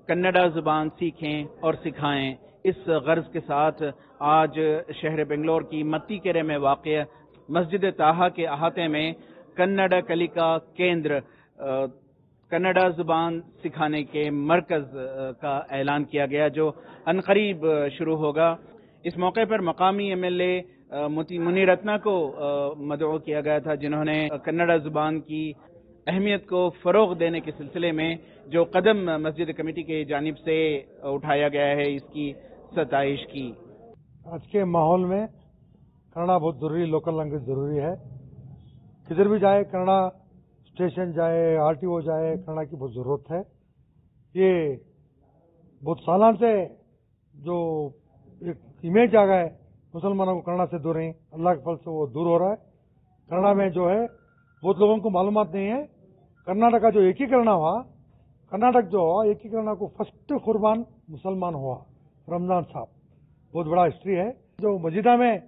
कन्नड़ा ज़ुबान सीखें और सिखाएं। इस गर्ज के साथ आज शहर बेंगलोर की मत्तीकेरे में वाक़ मस्जिद ताहा के अहाते में कन्नड़ कलिका केंद्र कन्नड़ा ज़ुबान सिखाने के मरकज़ का ऐलान किया गया, जो अनकरीब शुरू होगा। इस मौके पर मकामी MLA मुनीरत्ना को मदऊ किया गया था, जिन्होंने कन्नड़ा ज़ुबान की अहमियत को फ़रोग़ देने के सिलसिले में जो कदम मस्जिद कमेटी की जानिब से उठाया गया है, इसकी सताइश की। आज के माहौल में कन्नड़ा बहुत ज़रूरी, लोकल लैंग्वेज ज़रूरी है। किधर भी जाए, कन्नड़ा स्टेशन जाए, RTO जाए, कन्नड़ा की बहुत ज़रूरत है। ये बहुत सालों से जो एक इमेज आ गया है मुसलमानों को कन्नड़ा से दूर है, अल्लाह के फल से वो दूर हो रहा है। कन्नड़ा में जो है बहुत लोगों को मालूमात नहीं है। कर्नाटक का जो एकीकरण हुआ, कर्नाटक जो हुआ एकीकरण को फर्स्ट कुर्बान मुसलमान हुआ रमजान साहब, बहुत बड़ा हिस्ट्री है। जो मस्जिदा में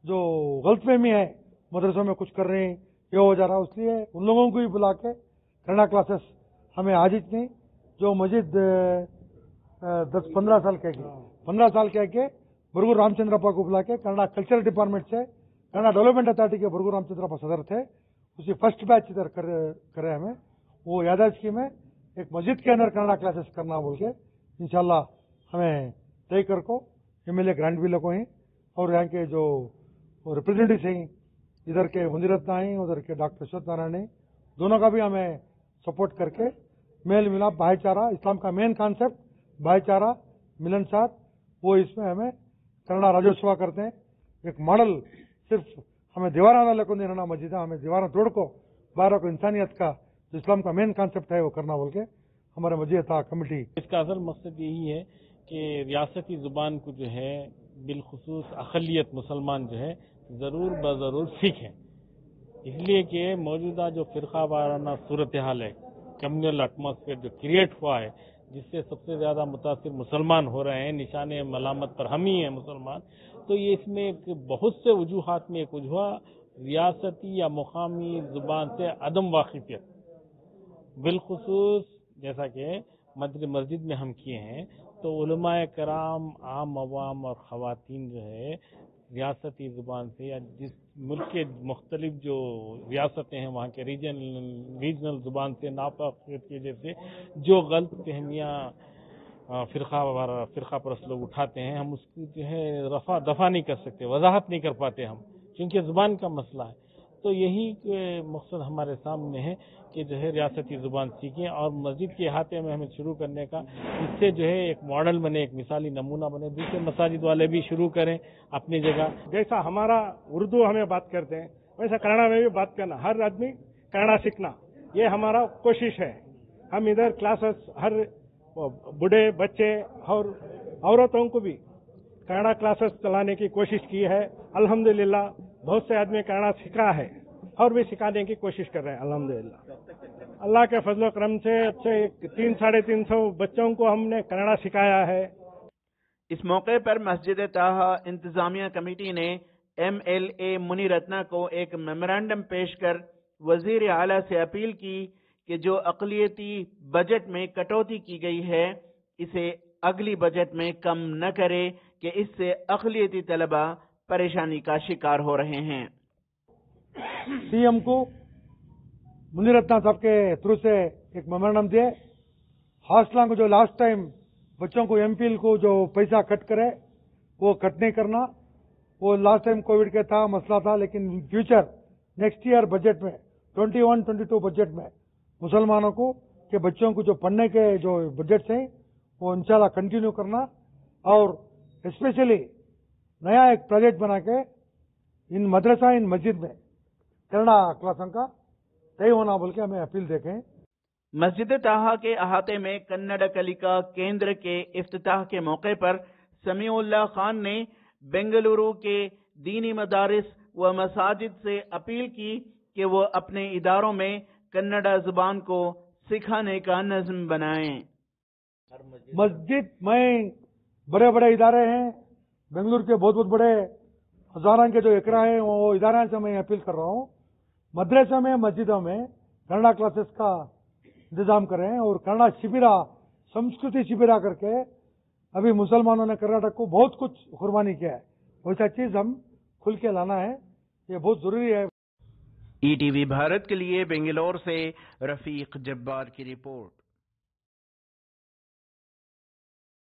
जो गलतफहमी है, मदरसों में कुछ कर रहे हैं, ये हो जा रहा है, इसलिए उन लोगों को भी बुला के कन्नड़ा क्लासेस हमें आज नहीं, जो मस्जिद 10-15 साल के बरगूर रामचंद्रप्पा को बुला के कन्नड़ा कल्चरल डिपार्टमेंट से कन्नड़ा डेवलपमेंट अथॉरिटी के बरगूर रामचंद्रप्पा सदर थे, उसी फर्स्ट बैच इधर करे हमें वो यादाश्त में एक मस्जिद के अंदर कन्नड़ा क्लासेस करना बोल के इंशाल्लाह हमें तय कर को MLA ग्रांट भी लगो हैं और यहाँ के जो रिप्रेजेंटेटिव हैं, इधर के मुनीरत्ना हैं, उधर के डॉक्टर अशोक नारायण हैं, दोनों का भी हमें सपोर्ट करके मेल मिलाप भाईचारा, इस्लाम का मेन कॉन्सेप्ट भाईचारा मिलनसार, वो इसमें हमें कन्नड़ा राज्योत्सव करते हैं। एक मॉडल सिर्फ हमें दीवारा लेकर नहीं रहना मस्जिद, हमें दीवारा तोड़ को बारह को इंसानियत का जो इस्लाम का मेन कॉन्सेप्ट है वो करना बोल के हमारे मस्जिद कमेटी। इसका असल मकसद यही है कि रियासती ज़ुबान को जो है बिलखुसूस अक़लियत मुसलमान जो है ज़रूर बज़रूर सीखें, इसलिए कि मौजूदा जो फ़िरक़ा वाराना सूरत हाल है, कम्युनल एटमॉस्फेयर जो क्रिएट हुआ है, जिससे सबसे ज़्यादा मुतासिर मुसलमान हो रहे हैं, निशाने मलामत पर हम ही हैं मुसलमान। तो ये इसमें एक बहुत से वजूहात में एक वजह रियासती या मुकामी ज़ुबान से अदम वाक़िफ़ियत, बिलखुसूस जैसा कि मस्जिद में हम किए हैं, तो उलमाए कराम, आम अवाम और ख़वातीन जो है रियासती ज़ुबान से या जिस मुल्क के मुख्तलिफ जो रियासतें हैं वहाँ के रीजनल ज़ुबान से नावाकिफ़ियत की वजह से जो गलत फहमियाँ फ़िरक़ा परस्त लोग उठाते हैं, हम उसकी जो है दफ़ा नहीं कर सकते, वजाहत नहीं कर पाते हम, क्योंकि ज़ुबान का मसला है। तो यही मकसद हमारे सामने है कि जो है रियासती ज़ुबान सीखें और मस्जिद के अहाते में हमें शुरू करने का, इससे जो है एक मॉडल बने, एक मिसाली नमूना बने, दूसरे मसाजिद वाले भी शुरू करें अपनी जगह। जैसा हमारा उर्दू हमें बात करते हैं, वैसा कन्नड़ा में भी बात करना, हर आदमी कन्नड़ा सीखना, ये हमारा कोशिश है। हम इधर क्लासेस हर बूढ़े बच्चे और औरतों को भी कन्नड़ा क्लासेस चलाने की कोशिश की है। अल्हम्दुलिल्लाह बहुत से आदमी कन्नड़ा सीखा है और भी सिखाने की कोशिश कर रहे हैं। अल्हम्दुलिल्लाह अल्लाह के फजल करम से अब से 300-350 बच्चों को हमने कन्नड़ा सिखाया है। इस मौके पर मस्जिद ताहा इंतजामिया कमेटी ने MLA मुनीरत्ना को एक मेमोरेंडम पेश कर वजीर आला से अपील की कि जो अक़लियती बजट में कटौती की गई है, इसे अगली बजट में कम न करे कि इससे अक़लियती तलबा परेशानी का शिकार हो रहे हैं। CM को मुनीरत्ना साहब के थ्रू से एक मेमोरेंडम दिए, हॉस्टलों को जो लास्ट टाइम बच्चों को MPhil को जो पैसा कट करे वो कट नहीं करना, वो लास्ट टाइम कोविड के था मसला था, लेकिन फ्यूचर नेक्स्ट ईयर बजट में 21-22 बजट में मुसलमानों को के बच्चों को जो पढ़ने के जो बजट हैं वो इंशाल्लाह कंटिन्यू करना, और स्पेशली नया एक प्रोजेक्ट बना के इन मदरसा इन मस्जिद में कन्नड़ा क्लासों का तय होना बोल के हमें अपील देखें। मस्जिद ताहा के अहाते में कन्नड़ कलिका केंद्र के इफ्तिताह के मौके पर समीउल्लाह खान ने बेंगलुरु के दीनी मदारिस व मसाजिद से अपील की कि वो अपने इदारों में कन्नड़ा जुबान को सिखाने का नज़्म बनाएं। मस्जिद में बड़े बड़े इदारे हैं, बेंगलुरु के बहुत बहुत बड़े हजारों के जो एकरा है वो इदारा से मैं अपील कर रहा हूँ, मदरसा में मस्जिदों में कन्नड़ा क्लासेस का इंतजाम करें और कन्नड़ा शिविरा संस्कृति शिविर आकर के अभी मुसलमानों ने कर्नाटक को बहुत कुछ कुर्बानी किया है, वैसा चीज हम खुल के लाना है, ये बहुत जरूरी है। ईटीवी भारत के लिए बेंगलोर से रफीक जब्बार की रिपोर्ट।